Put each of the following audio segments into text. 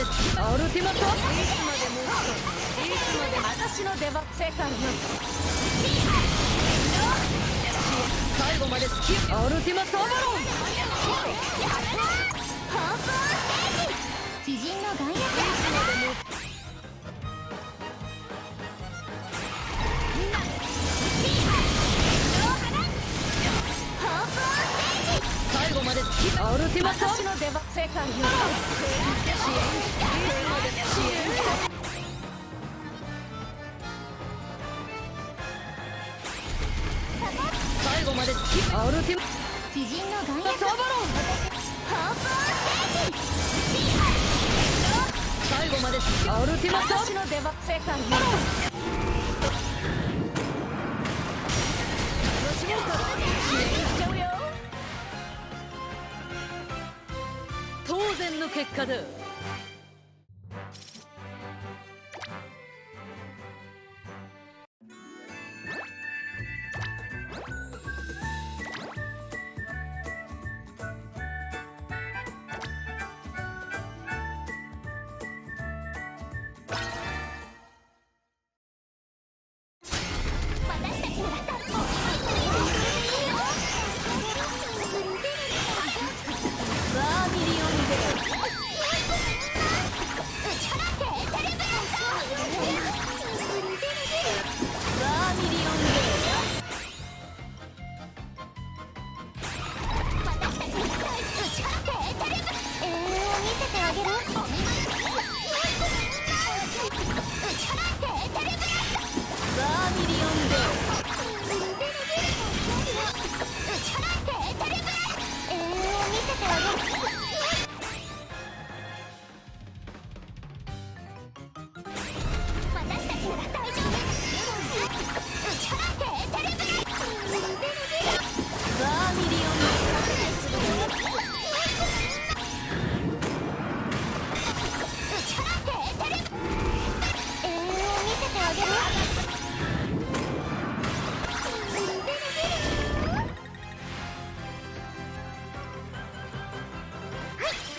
でアルティマト。いつまでもいつまで私の出番。世界よ最後まで突きアルティマトアバロン。知人の眼力。最後まで突きアルティマト私の出番。世界よ最後まで突きアルティマ知人の眼力。トアバロン。最後までアルティマト私の出番。世界よ楽しもうか。支援しちゃうよ。当然の結果だ。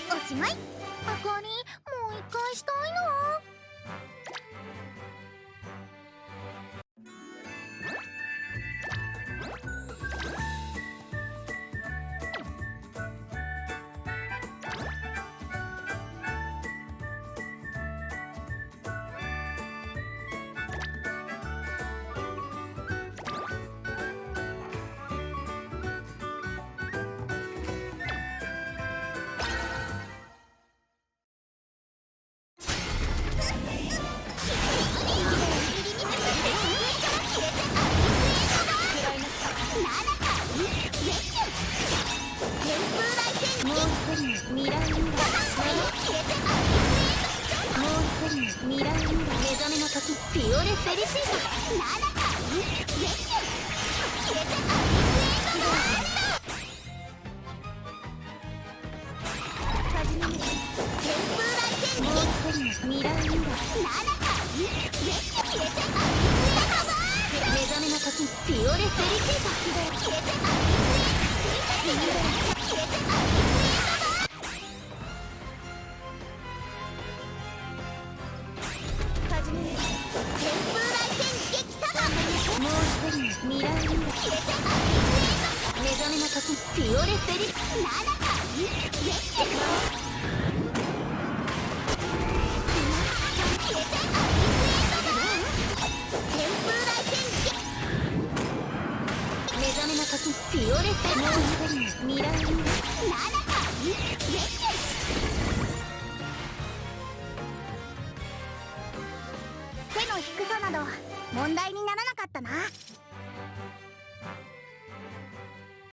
おしまい。あかり、もう一回したいな。フィオレ・フェリシータ。背の低さなど問題にならなかったな。